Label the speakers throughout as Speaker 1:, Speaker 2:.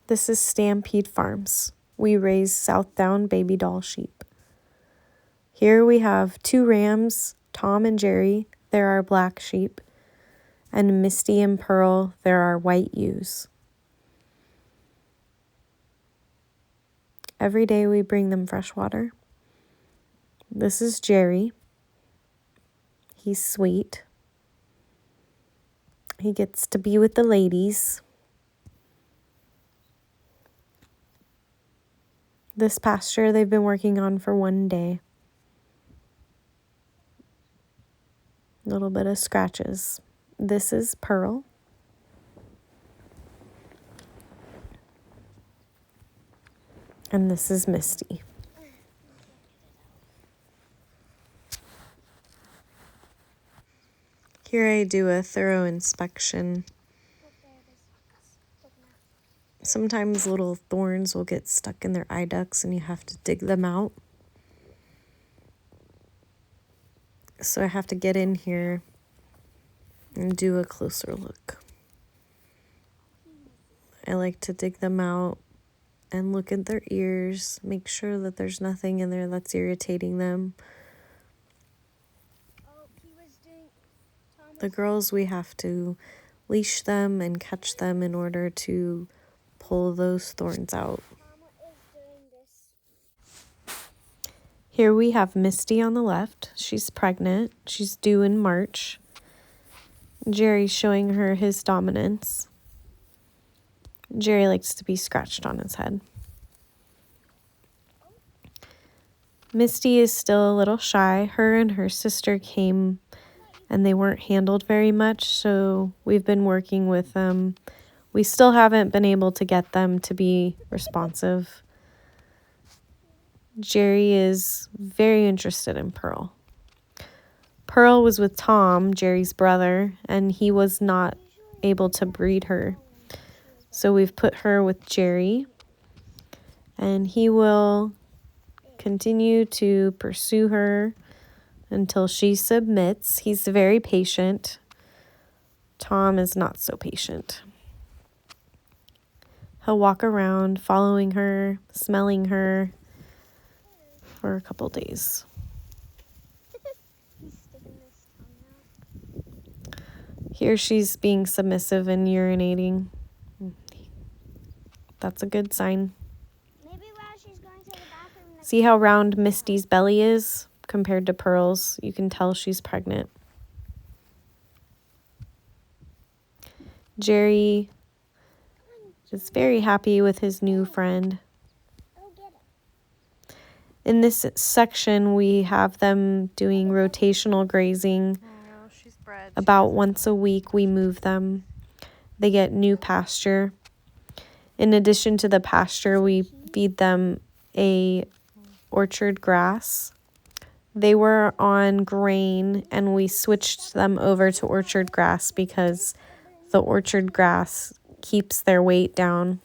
Speaker 1: This is Stampede Farms. We raise Southdown Babydoll sheep. Here we have 2 rams, Tom and Jerry, they're our black sheep, and Misty and Pearl, they're our white ewes. Every day we bring them fresh water. This is Jerry. He's sweet. He gets to be with the ladies. This pasture they've been working on for 1 day. A little bit of scratches. This is Pearl. And this is Misty. Here I do a thorough inspection. Sometimes little thorns will get stuck in their eye ducts and you have to dig them out. So I have to get in here and do a closer look. I like to dig them out and look at their ears, make sure that there's nothing in there that's irritating them. The girls, we have to leash them and catch them in order to pull those thorns out. Here we have Misty on the left. She's pregnant. She's due in March. Jerry's showing her his dominance. Jerry likes to be scratched on his head. Misty is still a little shy. Her and her sister came and they weren't handled very much, so we've been working with them. We still haven't been able to get them to be responsive. Jerry is very interested in Pearl. Pearl was with Tom, Jerry's brother, and he was not able to breed her. So we've put her with Jerry, and he will continue to pursue her until she submits. He's very patient. Tom is not so patient. He'll walk around following her, smelling her for a couple days. Here she's being submissive and urinating. That's a good sign.
Speaker 2: Maybe while she's going to the bathroom.
Speaker 1: See how round Misty's belly is compared to Pearl's? You can tell she's pregnant. Jerry is very happy with his new friend. In this section, we have them doing rotational grazing. About once a week, we move them. They get new pasture. In addition to the pasture, we feed them a orchard grass. They were on grain, and we switched them over to orchard grass because the orchard grass keeps their weight down.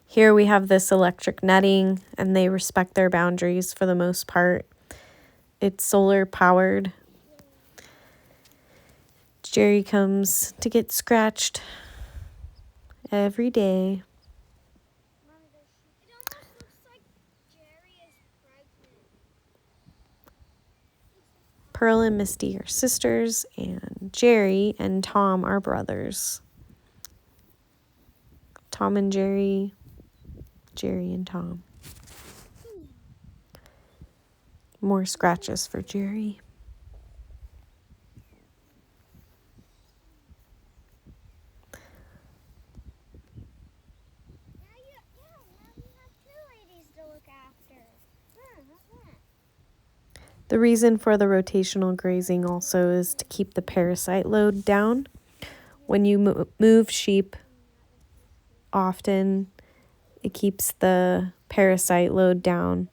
Speaker 1: Here we have this electric netting, and they respect their boundaries for the most part. It's solar powered. Jerry comes to get scratched every day.
Speaker 2: It almost looks like Jerry is pregnant.
Speaker 1: Pearl and Misty are sisters, and Jerry and Tom are brothers. Tom and Jerry, Jerry and Tom. More scratches for Jerry.
Speaker 2: Now you have 2 ladies to look after. How's that?
Speaker 1: The reason for the rotational grazing also is to keep the parasite load down. When you move sheep often, it keeps the parasite load down.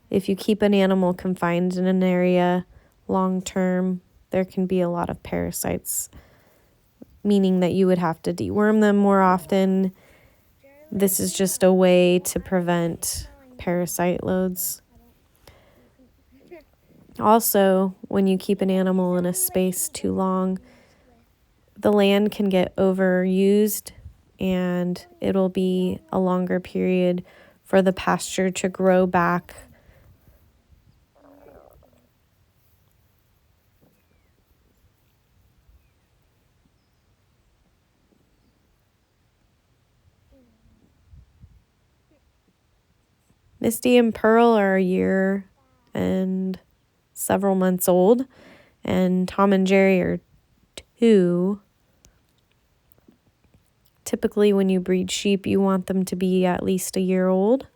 Speaker 1: If you keep an animal confined in an area long term, there can be a lot of parasites, meaning that you would have to deworm them more often. This is just a way to prevent parasite loads. Also, when you keep an animal in a space too long, the land can get overused and it'll be a longer period for the pasture to grow back. Misty and Pearl are a year and several months old, and Tom and Jerry are 2. Typically, when you breed sheep, you want them to be at least a year old.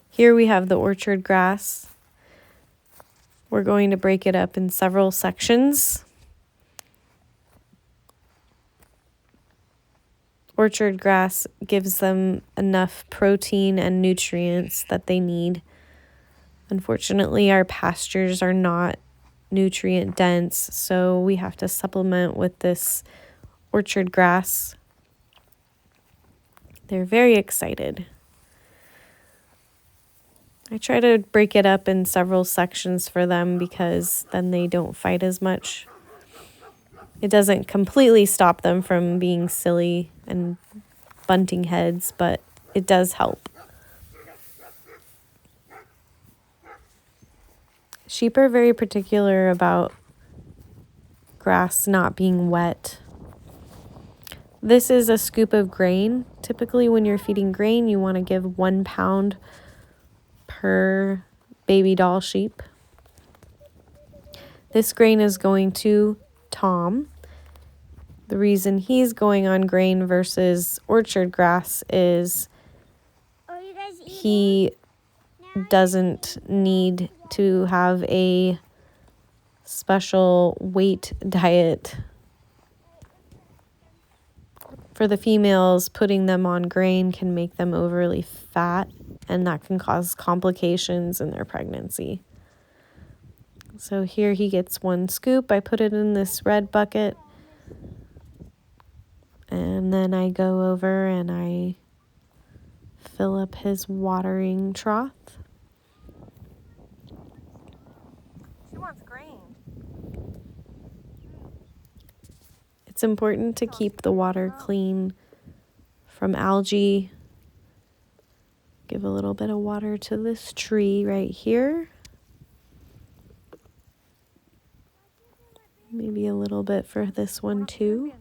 Speaker 1: Here we have the orchard grass. We're going to break it up in several sections. Orchard grass gives them enough protein and nutrients that they need. Unfortunately, our pastures are not nutrient dense, so we have to supplement with this orchard grass. They're very excited. I try to break it up in several sections for them because then they don't fight as much. It doesn't completely stop them from being silly and bunting heads, but it does help. Sheep are very particular about grass not being wet. This is a scoop of grain. Typically, when you're feeding grain, you want to give 1 pound per Babydoll sheep. This grain is going to Tom. The reason he's going on grain versus orchard grass is he doesn't need to have a special weight diet. For the females, putting them on grain can make them overly fat, and that can cause complications in their pregnancy. So here he gets 1 scoop. I put it in this red bucket, and then I go over and I fill up his watering trough. She wants grain. It's important to keep the water clean from algae. Give a little bit of water to this tree right here. Maybe a little bit for this one too.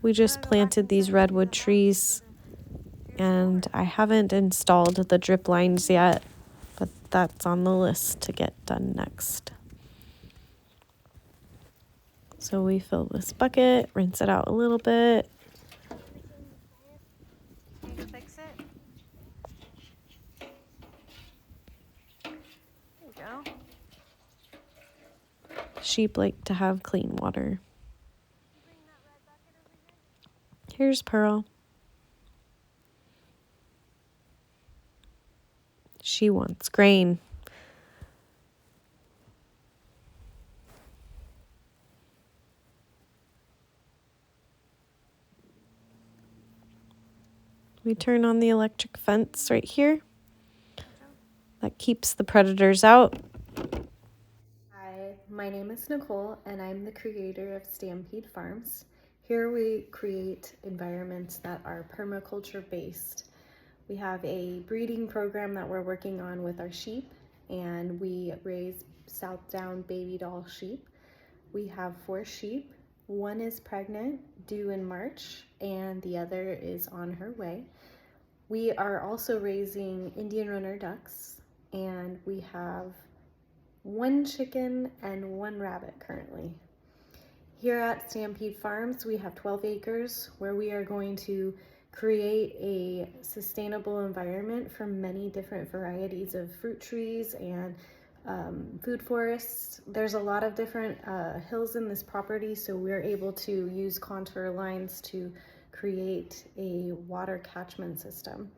Speaker 1: We just planted these redwood trees, and I haven't installed the drip lines yet, but that's on the list to get done next. So we fill this bucket, rinse it out a little bit. Need to fix it? There you go. Sheep like to have clean water. Here's Pearl. She wants grain. We turn on the electric fence right here. That keeps the predators out. Hi, my name is Nicole, and I'm the creator of Stampede Farms. Here we create environments that are permaculture based. We have a breeding program that we're working on with our sheep, and we raise South Down Babydoll sheep. We have 4 sheep. 1 is pregnant, due in March, and the other is on her way. We are also raising Indian runner ducks, and we have 1 chicken and 1 rabbit currently. Here at Stampede Farms, we have 12 acres where we are going to create a sustainable environment for many different varieties of fruit trees and food forests. There's a lot of different hills in this property, so we're able to use contour lines to create a water catchment system.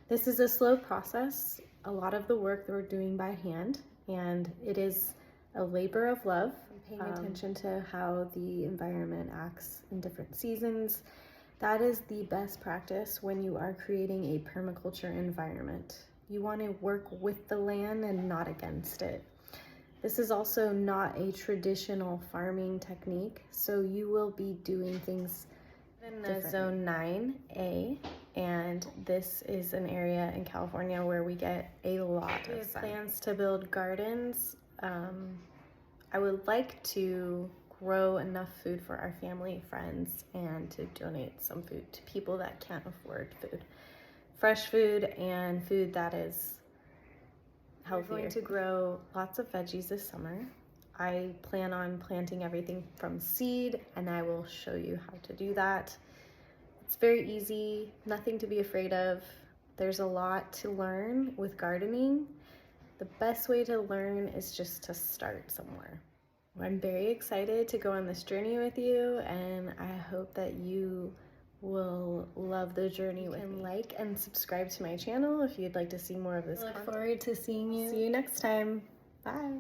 Speaker 1: This is a slow process. A lot of the work that we're doing by hand, and it is a labor of love. Paying attention to how the environment acts in different seasons. That is the best practice when you are creating a permaculture environment. You want to work with the land and not against it. This is also not a traditional farming technique, so you will be doing things in the Zone 9A, and this is an area in California where we get a lot of sun. Plans to build gardens. I would like to grow enough food for our family, friends, and to donate some food to people that can't afford food. Fresh food and food that is healthier. We're going to grow lots of veggies this summer. I plan on planting everything from seed, and I will show you how to do that. It's very easy, nothing to be afraid of. There's a lot to learn with gardening. The best way to learn is just to start somewhere. I'm very excited to go on this journey with you, and I hope that you will love the journey with me. Like and subscribe to my channel if you'd like to see more of this content. I look forward to seeing you. See you next time. Bye.